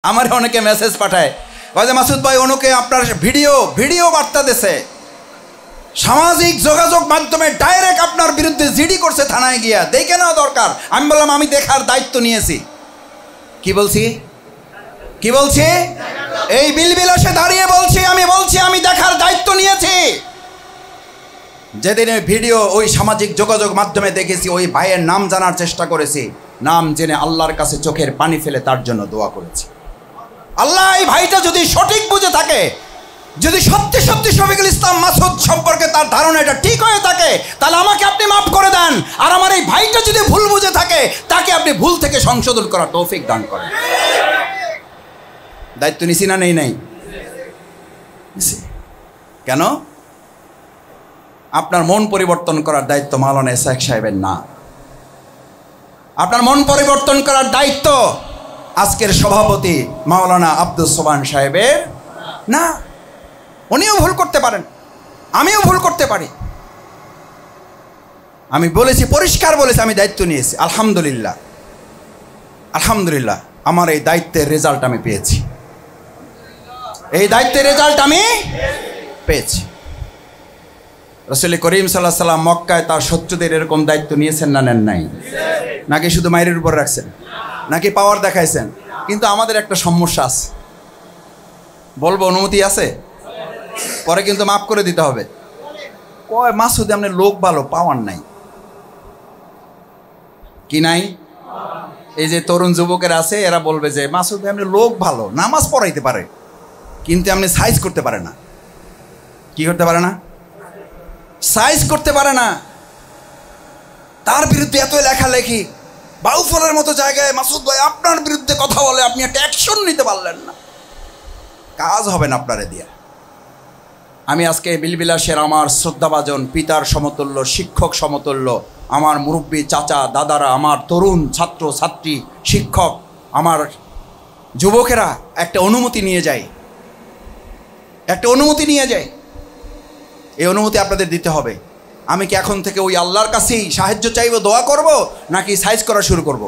আমার অনেকে মেসেজ পাঠায়, যে মাসুদ ভাই অনুকে আপনার ভিডিও বার্তা দিছে, সামাজিক যোগাযোগ মাধ্যমে ডাইরেক্ট আপনার বিরুদ্ধে জিডি করছে থানায় গিয়া, দেখে নেওয়া দরকার। আমি বললাম আমি দেখার দায়িত্ব নিয়েছি। কি বলছি এই বিলবিলাসে দাঁড়িয়ে বলছি আমি দেখার দায়িত্ব নিয়েছি। যেদিন ওই ভিডিও ওই সামাজিক যোগাযোগ মাধ্যমে দেখেছি, ওই ভাইয়ের নাম জানার চেষ্টা করেছি, নাম জেনে আল্লাহর কাছে চোখের পানি ফেলে তার জন্য দোয়া করেছি। আল্লাহ, এই ভাইটা যদি সঠিক বুঝে থাকে, যদি সত্যি সত্যি শফিকুল ইসলাম মাসুদ সম্পর্কে তার ধারণা এটা ঠিক হয়ে থাকে, তাহলে আমাকে আপনি মাফ করে দেন। আর আমার এই ভাইটা যদি ভুল বুঝে থাকে, তাকে আপনি ভুল থেকে সংশোধন করার তৌফিক দান করেন। দায়িত্ব নিছি না নেই? কেন? আপনার মন পরিবর্তন করার দায়িত্ব মাওলানা ইসহাক সাহেবের না। আপনার মন পরিবর্তন করার দায়িত্ব আজকের সভাপতি মাওলানা আব্দুস সোবহান সাহেবের না। উনিও ভুল করতে পারেন, আমিও ভুল করতে পারি। আমি বলেছি, পরিষ্কার বলেছি, আমি দায়িত্ব নিয়েছি। আলহামদুলিল্লাহ আমার এই দায়িত্বের রেজাল্ট আমি পেয়েছি। রাসূল করিম সাল্লাল্লাহু আলাইহি ওয়াসাল্লাম মক্কায় তার শত্রুদের এরকম দায়িত্ব নিয়েছেন না নেন নাই? নাকি শুধু মায়ের উপর রাখছেন, নাকি পাওয়ার দেখাইছেন? কিন্তু আমাদের একটা সমস্যা আছে, বলবো অনুমতি আছে? পরে কিন্তু মাফ করে দিতে হবে। কয় মাসুদ আপনি লোক ভালো, পাওয়ার নাই। কি নাই? এই যে তরুণ যুবকের আছে, এরা বলবে যে মাসুদ আপনি লোক ভালো, নামাজ পড়াইতে পারে, কিন্তু আপনি সাইজ করতে পারে না। কি করতে পারে না? সাইজ করতে পারে না। তার বিরুদ্ধে এত লেখালেখি, বাউফলের মতো জায়গায় মাসুদ ভাই আপনার বিরুদ্ধে কথা বলে, আপনি একটা অ্যাকশন নিতে পারলেন না, কাজ হবে না আপনারে দিয়া। আমি আজকে বিলবিলাসের আমার শ্রদ্ধাভাজন পিতার সমতুল্য, শিক্ষক সমতুল্য, আমার মুরব্বী চাচা দাদারা, আমার তরুণ ছাত্র ছাত্রী, শিক্ষক, আমার যুবকেরা একটা অনুমতি নিয়ে যায়। এই অনুমতি আপনাদের দিতে হবে। আমি কি এখন থেকে ওই আল্লাহর কাছেই সাহায্য চাইবো, দোয়া করব, নাকি সাইজ করা শুরু করব?